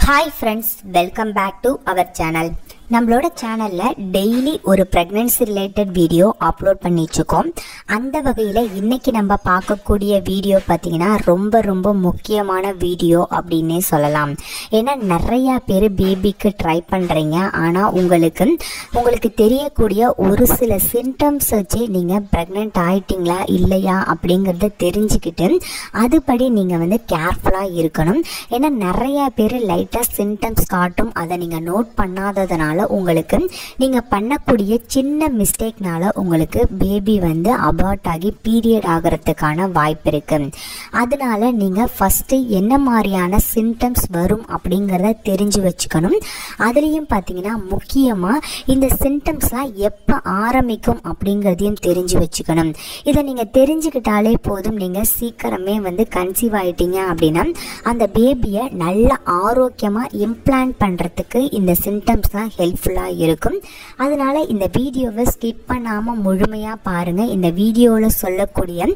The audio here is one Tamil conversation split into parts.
Hi friends, welcome back to our channel. நம்மளோட சேனல்ல டெய்லி ஒரு பிரெக்னன்சி ரிலேட்டட் வீடியோ அப்லோட் பண்ணிச்சுக்கோம். அந்த வகையில் இன்னைக்கு நம்ம பார்க்கக்கூடிய வீடியோ பார்த்தீங்கன்னா ரொம்ப முக்கியமான வீடியோ அப்படின்னே சொல்லலாம். ஏன்னா நிறையா பேர் பேபிக்கு ட்ரை பண்ணுறீங்க. ஆனால் உங்களுக்கு தெரியக்கூடிய ஒரு சில சிம்டம்ஸ் வச்சு நீங்கள் ப்ரெக்னென்ட் ஆயிட்டீங்களா இல்லையா அப்படிங்கிறத தெரிஞ்சுக்கிட்டு அதுபடி நீங்கள் கேர்ஃபுல்லாக இருக்கணும். ஏன்னா நிறையா பேர் லைட்டாக சிம்டம்ஸ் காட்டும், அதை நீங்கள் நோட் பண்ணாததுனால உங்களுக்கு நீங்க பண்ணக்கூடிய சின்ன மிஸ்டேக்னால உங்களுக்கு பேபி அபார்ட் ஆகி பீரியட் ஆகிறதுக்கான வாய்ப்பு இருக்கு. அதனால நீங்க ஃபர்ஸ்ட் என்ன மாதிரியான சிம்டம்ஸ் வரும் அப்படிங்கறத தெரிஞ்சு வச்சுக்கணும். அதுலயும் பாத்தீங்கன்னா முக்கியமா இந்த சிம்டம்ஸ்லாம் எப்ப ஆரம்பிக்கும் அப்படிங்கறதையும் தெரிஞ்சு வச்சுக்கணும். இதை நீங்க தெரிஞ்சுக்கிட்டாலே போதும், நீங்க சீக்கிரமே கன்சீவ் ஆயிட்டீங்க அப்படின்னா அந்த பேபியை நல்ல ஆரோக்கியமா இம்ப்ளான்ட் பண்றதுக்கு இந்த சிம்டம்ஸ்லாம் ஹெல்ப்ஃபுல்லாக இருக்கும். அதனால இந்த வீடியோவை ஸ்கிப் பண்ணாமல் முழுமையாக பாருங்கள். இந்த வீடியோவில் சொல்லக்கூடிய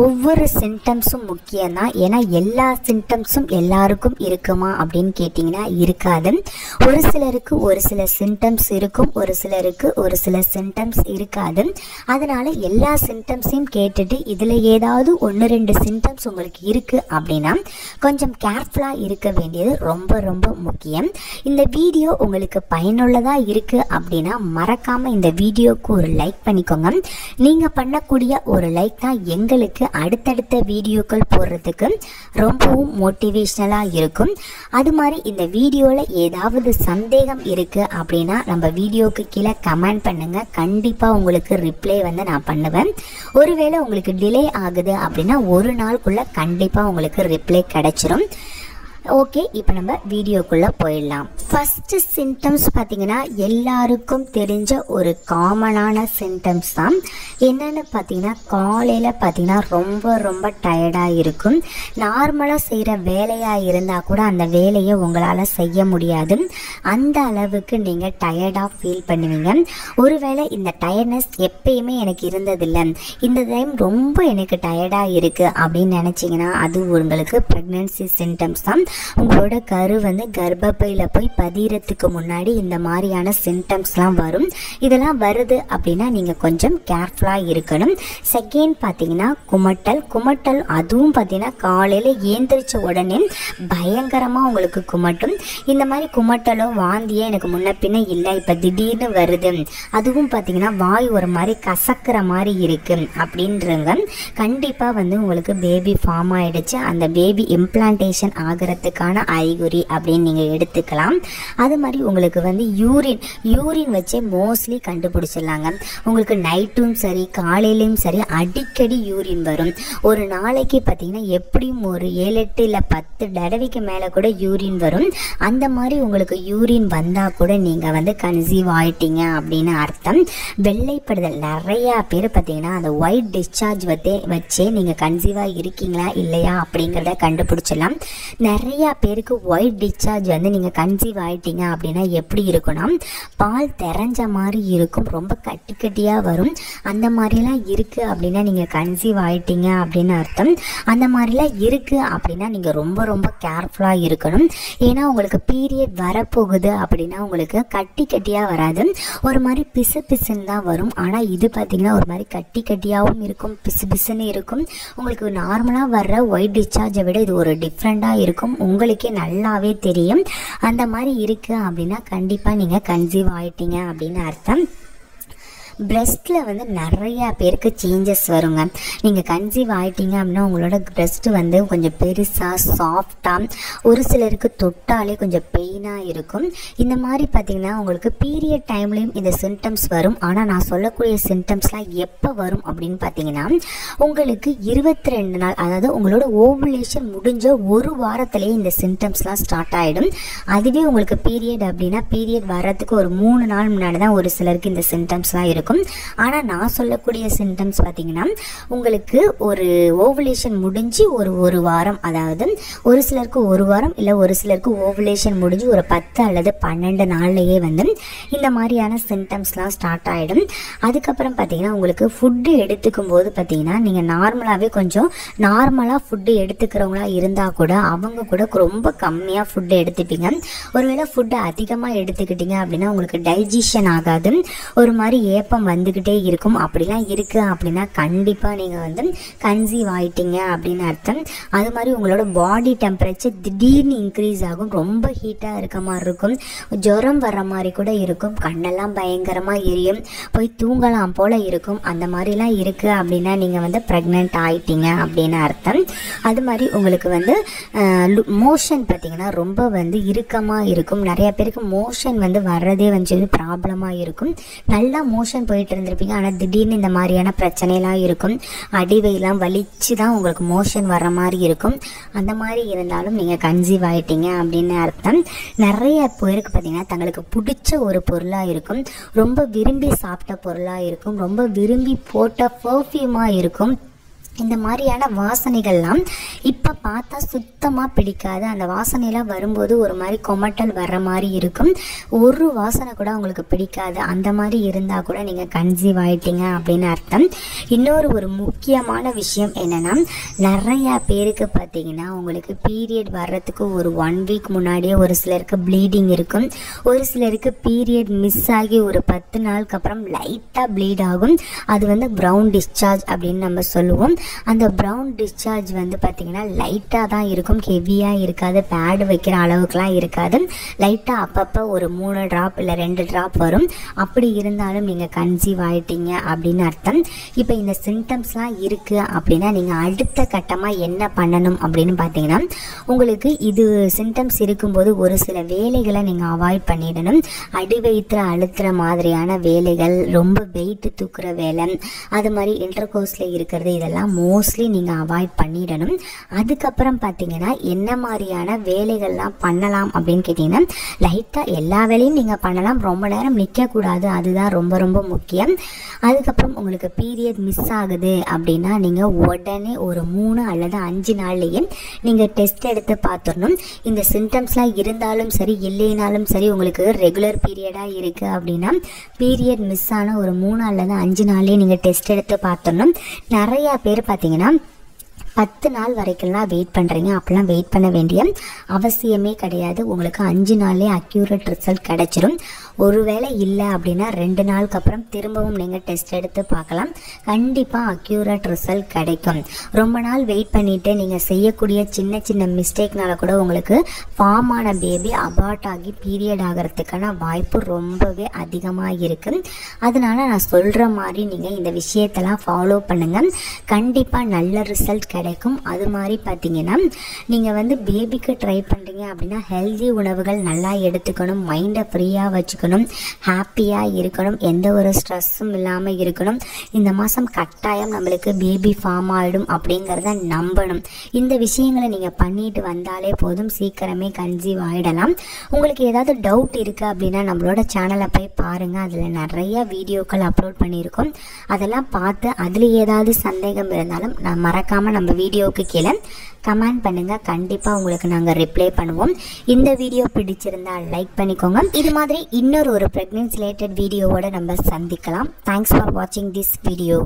ஒவ்வொரு சிம்டம்ஸும் முக்கியம்தான். ஏன்னா எல்லா சிம்டம்ஸும் எல்லாருக்கும் இருக்குமா அப்படின்னு கேட்டிங்கன்னா இருக்காது. ஒரு சிலருக்கு ஒரு சில சிம்டம்ஸ் இருக்கும், ஒரு சிலருக்கு ஒரு சில சிம்டம்ஸ் இருக்காது. அதனால எல்லா சிம்டம்ஸையும் கேட்டுட்டு இதில் ஏதாவது 1-2 சிம்டம்ஸ் உங்களுக்கு இருக்குது அப்படின்னா கொஞ்சம் கேர்ஃபுல்லாக இருக்க வேண்டியது ரொம்ப முக்கியம். இந்த வீடியோ உங்களுக்கு பயனுள்ளதா இருக்கு அப்படின்னா மறக்காம இந்த வீடியோக்கு ஒரு லைக் பண்ணிக்கோங்க. நீங்க பண்ணக்கூடிய ஒரு லைக் தான் எங்களுக்கு அடுத்தடுத்த வீடியோக்கள் போடுறதுக்கு ரொம்பவும் மோட்டிவேஷனலா இருக்கும். அது மாதிரி இந்த வீடியோல ஏதாவது சந்தேகம் இருக்கு அப்படின்னா நம்ம வீடியோக்கு கீழே கமெண்ட் பண்ணுங்க. கண்டிப்பா உங்களுக்கு ரிப்ளை நான் பண்ணுவேன். ஒருவேளை உங்களுக்கு டிலே ஆகுது அப்படின்னா ஒரு நாளுக்குள்ள கண்டிப்பா உங்களுக்கு ரிப்ளை கிடைச்சிரும். ஓகே, இப்போ நம்ம வீடியோக்குள்ளே போயிடலாம். ஃபர்ஸ்ட் சிம்டம்ஸ் பார்த்தீங்கன்னா எல்லாருக்கும் தெரிஞ்ச ஒரு காமனான சிம்டம்ஸ் தான். என்னென்னு பார்த்தீங்கன்னா காலையில் பார்த்தீங்கன்னா ரொம்ப டயர்டாக இருக்கும். நார்மலாக செய்கிற வேலையாக இருந்தால் கூட அந்த வேலையை உங்களால் செய்ய முடியாது. அந்த அளவுக்கு நீங்கள் டயர்டாக ஃபீல் பண்ணுவீங்க. ஒருவேளை இந்த டயர்ட்னஸ் எப்பயுமே எனக்கு இருந்ததில்லை, இந்த டைம் ரொம்ப எனக்கு டயர்டாக இருக்குது அப்படின்னு நினச்சிங்கன்னா அது உங்களுக்கு ப்ரெக்னன்சி சிம்டம்ஸ் தான். உங்களோட கரு கர்ப்பப்பையில் போய் பதியறதுக்கு முன்னாடி இந்த மாதிரியான சிம்டம்ஸ்லாம் வரும். இதெல்லாம் வருது அப்படின்னா நீங்கள் கொஞ்சம் கேர்ஃபுல்லாக இருக்கணும். செகண்ட் பார்த்தீங்கன்னா குமட்டல் அதுவும் பார்த்தீங்கன்னா காலையில் ஏந்திரிச்ச உடனே பயங்கரமாக உங்களுக்கு குமட்டும். இந்த மாதிரி குமட்டலோ வாந்தியோ எனக்கு முன்ன பின்ன இல்லை, இப்போ திடீர்னு வருது, அதுவும் பார்த்தீங்கன்னா வாய் ஒரு மாதிரி கசக்கிற மாதிரி இருக்கு அப்படின்றவங்க கண்டிப்பாக உங்களுக்கு பேபி ஃபார்ம் ஆயிடுச்சு, அந்த பேபி இம்ப்ளான்டேஷன் ஆகிறதுக்கான அறிகுறி அப்படின்னு நீங்கள் எடுத்துக்கலாம். அது மாதிரி உங்களுக்கு யூரின் வச்சே மோஸ்ட்லி கண்டுபிடிச்சிடலாங்க. உங்களுக்கு நைட்டும் சரி காலையிலையும் சரி அடிக்கடி யூரின் வரும். ஒரு நாளைக்கு பார்த்தீங்கன்னா எப்படியும் ஒரு 7-8 இல்லை 10 தடவைக்கு மேலே கூட யூரின் வரும். அந்த மாதிரி உங்களுக்கு யூரின் வந்தால் கூட நீங்கள் கன்சீவ் ஆயிட்டீங்க அப்படின்னு அர்த்தம். வெள்ளைப்படுதல் நிறையா பேர் பார்த்தீங்கன்னா அந்த ஒயிட் டிஸ்சார்ஜ் வச்சே நீங்கள் கன்சீவாக இருக்கீங்களா இல்லையா அப்படிங்கிறத கண்டுபிடிச்சிடலாம். நிறையா பேருக்கு ஒயிட் டிஸ்சார்ஜ் நீங்கள் கன்சீவ் ஆயிட்டீங்க அப்படின்னா எப்படி இருக்குன்னா பால் தெரிஞ்ச மாதிரி இருக்கும், ரொம்ப கட்டியாக வரும். அந்த மாதிரிலாம் இருக்குது அப்படின்னா நீங்கள் கன்சீவ் ஆயிட்டீங்க அப்படின்னு அர்த்தம். அந்த மாதிரிலாம் இருக்குது அப்படின்னா நீங்கள் ரொம்ப கேர்ஃபுல்லாக இருக்கணும். ஏன்னா உங்களுக்கு பீரியட் வரப்போகுது அப்படின்னா உங்களுக்கு கட்டியாக வராது, ஒரு மாதிரி பிசுன்னு தான் வரும். ஆனால் இது பார்த்தீங்கன்னா ஒரு மாதிரி கட்டியாகவும் இருக்கும், பிசுன்னு இருக்கும். உங்களுக்கு நார்மலாக வர்ற ஒயிட் டிஸ்சார்ஜை விட இது ஒரு டிஃப்ரெண்ட்டாக இருக்கும், உங்களுக்கே நல்லாவே தெரியும். அந்த மாதிரி இருக்கு அப்படின்னா கண்டிப்பாக நீங்கள் கன்சீவ் ஆயிட்டீங்க அப்படின்னு அர்த்தம். பிரெஸ்ட்டில் நிறையா பேருக்கு சேஞ்சஸ் வருங்க. நீங்கள் கன்சீவ் ஆகிட்டீங்க அப்படின்னா உங்களோட பிரெஸ்ட் கொஞ்சம் பெருசாக சாஃப்டாக, ஒரு சிலருக்கு தொட்டாலே கொஞ்சம் பெயினாக இருக்கும். இந்த மாதிரி பார்த்திங்கன்னா உங்களுக்கு பீரியட் டைம்லேயும் இந்த சிம்டம்ஸ் வரும். ஆனால் நான் சொல்லக்கூடிய சிம்டம்ஸ்லாம் எப்போ வரும் அப்படின்னு பார்த்தீங்கன்னா உங்களுக்கு 22 நாள், அதாவது உங்களோட ஓவுலேஷன் முடிஞ்ச ஒரு வாரத்திலேயே இந்த சிம்டம்ஸ்லாம் ஸ்டார்ட் ஆகிடும். அதுவே உங்களுக்கு பீரியட் அப்படின்னா பீரியட் வர்றதுக்கு ஒரு 3 நாள் முன்னாடி தான் ஒரு சிலருக்கு இந்த சிம்டம்ஸ்லாம் இருக்கும். இருக்கும். ஆனால் நான் சொல்லக்கூடிய சிம்டம்ஸ் பார்த்தீங்கன்னா உங்களுக்கு ஒரு ஓவுலேஷன் முடிஞ்சு ஒரு வாரம், அதாவது ஒரு சிலருக்கு ஒரு வாரம் இல்லை ஒரு சிலருக்கு ஓவுலேஷன் முடிஞ்சு ஒரு 10 அல்லது 12 நாள்லேயே வந்து இந்த மாதிரியான சிம்டம்ஸ்லாம் ஸ்டார்ட் ஆகிடும். அதுக்கப்புறம் பார்த்தீங்கன்னா உங்களுக்கு ஃபுட்டு எடுத்துக்கும் போது பார்த்தீங்கன்னா நீங்கள் நார்மலாகவே கொஞ்சம் நார்மலாக ஃபுட்டு எடுத்துக்கிறவங்களா இருந்தால் கூட அவங்க கூட ரொம்ப கம்மியாக ஃபுட்டு எடுத்துப்பீங்க. ஒருவேளை ஃபுட்டு அதிகமாக எடுத்துக்கிட்டீங்க அப்படின்னா உங்களுக்கு டைஜஷன் ஆகாது, ஒரு மாதிரி ஏப்பம் வந்துக்கிட்டே இருக்கும். அப்படிலாம் இருக்குது அப்படின்னா கண்டிப்பாக நீங்கள் வந்து கன்சீவ் ஆகிட்டீங்க அப்படின்னு அர்த்தம். அது மாதிரி உங்களோட பாடி டெம்பரேச்சர் திடீர்னு இன்க்ரீஸ் ஆகும், ரொம்ப ஹீட்டாக இருக்க மாதிரி இருக்கும், ஜுரம் வர்ற மாதிரி கூட இருக்கும், கண்ணெல்லாம் பயங்கரமாக எரியும், போய் தூங்கலாம் போல் இருக்கும். அந்த மாதிரிலாம் இருக்குது அப்படின்னா நீங்கள் வந்து ப்ரெக்னென்ட் ஆகிட்டீங்க அப்படின்னு அர்த்தம். அது மாதிரி உங்களுக்கு வந்து மோஷன் பார்த்திங்கன்னா ரொம்ப வந்து இறுக்கமாக இருக்கும். நிறைய பேருக்கு மோஷன் வந்து வர்றதே வந்து ப்ராப்ளமாக இருக்கும். நல்லா மோஷன் போயிட்டு இருந்திருப்பீங்க, ஆனால் திடீர்னு இந்த மாதிரியான பிரச்சனைலாம் இருக்கும். அடிவையெல்லாம் வலிச்சு தான் உங்களுக்கு மோஷன் வர்ற மாதிரி இருக்கும். அந்த மாதிரி இருந்தாலும் நீங்கள் கன்சீவ் ஆகிட்டீங்க அப்படின்னு அர்த்தம். நிறைய பேருக்கு பார்த்திங்கன்னா தங்களுக்கு பிடிச்ச ஒரு பொருளாக இருக்கும், ரொம்ப விரும்பி சாப்பிட்ட பொருளாக இருக்கும், ரொம்ப விரும்பி போட்ட பர்ஃப்யூமாக இருக்கும். இந்த மாதிரியான வாசனைகள்லாம் இப்போ பார்த்தா சுத்தமாக பிடிக்காது. அந்த வாசனைலாம் வரும்போது ஒரு மாதிரி கொமட்டல் வர்ற மாதிரி இருக்கும், ஒரு வாசனை கூட உங்களுக்கு பிடிக்காது. அந்த மாதிரி இருந்தால் கூட நீங்கள் கன்சீவ் ஆகிட்டீங்க அப்படின்னு அர்த்தம். இன்னொரு ஒரு முக்கியமான விஷயம் என்னென்னா, நிறையா பேருக்கு பார்த்தீங்கன்னா உங்களுக்கு பீரியட் வர்றதுக்கு ஒரு 1 வீக் முன்னாடியே ஒரு சிலருக்கு ப்ளீடிங் இருக்கும், ஒரு சிலருக்கு பீரியட் மிஸ் ஆகி ஒரு 10 நாளுக்கு அப்புறம் லைட்டாக ப்ளீட் ஆகும். அது வந்து ப்ரௌன் டிஸ்சார்ஜ் அப்படின்னு நம்ம சொல்லுவோம். அந்த ப்ரௌன் டிஸ்சார்ஜ் வந்து பார்த்திங்கன்னா லைட்டாக தான் இருக்கும், ஹெவியாக இருக்காது, பேடு வைக்கிற அளவுக்குலாம் இருக்காது. லைட்டாக அப்பப்போ ஒரு 3 ட்ராப் இல்லை 2 ட்ராப் வரும். அப்படி இருந்தாலும் நீங்கள் கன்சீவ் ஆகிட்டீங்க அப்படின்னு அர்த்தம். இப்போ இந்த சிம்டம்ஸ்லாம் இருக்குது அப்படின்னா நீங்கள் அடுத்த கட்டமாக என்ன பண்ணணும் அப்படின்னு பார்த்தீங்கன்னா, உங்களுக்கு இது சிம்டம்ஸ் இருக்கும்போது ஒரு சில வேலைகளை நீங்கள் அவாய்ட் பண்ணிடணும். அடி வயிற்று அழுத்துற மாதிரியான வேலைகள், ரொம்ப வெயிட் தூக்குற வேலை, அது மாதிரி இன்டர்கோர்ஸில் இருக்கிறது, இதெல்லாம் மோஸ்ட்லி நீங்கள் அவாய்ட் பண்ணிடணும். அதுக்கப்புறம் பார்த்தீங்கன்னா என்ன மாதிரியான வேலைகள்லாம் பண்ணலாம் அப்படின்னு கேட்டிங்கன்னா, லைட்டாக எல்லா வேலையும் நீங்கள் பண்ணலாம், ரொம்ப நேரம் நிற்கக்கூடாது, அதுதான் ரொம்ப ரொம்ப முக்கியம். அதுக்கப்புறம் உங்களுக்கு பீரியட் மிஸ் ஆகுது அப்படின்னா நீங்கள் உடனே ஒரு 3 அல்லது 5 நாள்லேயே நீங்கள் டெஸ்ட் எடுத்து பார்த்துடணும். இந்த சிம்டம்ஸ்லாம் இருந்தாலும் சரி இல்லைனாலும் சரி உங்களுக்கு ரெகுலர் பீரியடாக இருக்குது அப்படின்னா பீரியட் மிஸ் ஆன ஒரு 3 அல்லது 5 நாள்லேயே நீங்கள் டெஸ்ட் எடுத்து பார்த்துடணும். நிறையா பேர் பார்த்தீங்கன்னா 10 நாள் வரைக்கும்லாம் வெயிட் பண்ணுறீங்க. அப்படிலாம் வெயிட் பண்ண வேண்டிய அவசியமே கிடையாது. உங்களுக்கு 5 நாள்லேயே அக்யூரேட் ரிசல்ட் கிடச்சிரும். ஒருவேளை இல்லை அப்படின்னா 2 நாளுக்கு அப்புறம் திரும்பவும் நீங்கள் டெஸ்ட் எடுத்து பார்க்கலாம், கண்டிப்பாக அக்யூரேட் ரிசல்ட் கிடைக்கும். ரொம்ப நாள் வெயிட் பண்ணிவிட்டு நீங்கள் செய்யக்கூடிய சின்ன சின்ன மிஸ்டேக்னால கூட உங்களுக்கு ஃபார்ம் ஆன பேபி அபார்ட் ஆகி பீரியட் ஆகிறதுக்கான வாய்ப்பு ரொம்பவே அதிகமாக இருக்குது. அதனால நான் சொல்கிற மாதிரி நீங்கள் இந்த விஷயத்தெல்லாம் ஃபாலோ பண்ணுங்கள், கண்டிப்பாக நல்ல ரிசல்ட் கிடைக்கும். அது மாதிரி பார்த்தீங்கன்னா நீங்கள் வந்து பேபிக்கு ட்ரை பண்ணுறீங்க அப்படின்னா ஹெல்தி உணவுகள் நல்லா எடுத்துக்கணும், மைண்டை ஃப்ரீயாக வச்சுக்கணும், ஹாப்பியாக இருக்கணும், எந்த ஒரு ஸ்ட்ரெஸ்ஸும் இல்லாமல் இருக்கணும். இந்த மாதம் கட்டாயம் நம்மளுக்கு பேபி ஃபார்ம் ஆகிடும் அப்படிங்கிறத நம்பணும். இந்த விஷயங்களை நீங்கள் பண்ணிட்டு வந்தாலே போதும், சீக்கிரமே கன்சீவ் ஆகிடலாம். உங்களுக்கு ஏதாவது டவுட் இருக்குது அப்படின்னா நம்மளோட சேனலை போய் பாருங்கள், அதில் நிறைய வீடியோக்கள் அப்லோட் பண்ணியிருக்கோம். அதெல்லாம் பார்த்து அதில் ஏதாவது சந்தேகம் இருந்தாலும் நான் மறக்காமல் நம்ம வீடியோவுக்கு கீழே கமெண்ட் பண்ணுங்கள், கண்டிப்பாக உங்களுக்கு நாங்கள் ரிப்ளை பண்ணுவோம். இந்த வீடியோ பிடிச்சிருந்தால் லைக் பண்ணிக்கோங்க. இது மாதிரி இன்னொரு ப்ரெக்னன்சி ரிலேட்டட் வீடியோவோட நம்ம சந்திக்கலாம். தேங்க்ஸ் ஃபார் வாட்சிங் திஸ் வீடியோ.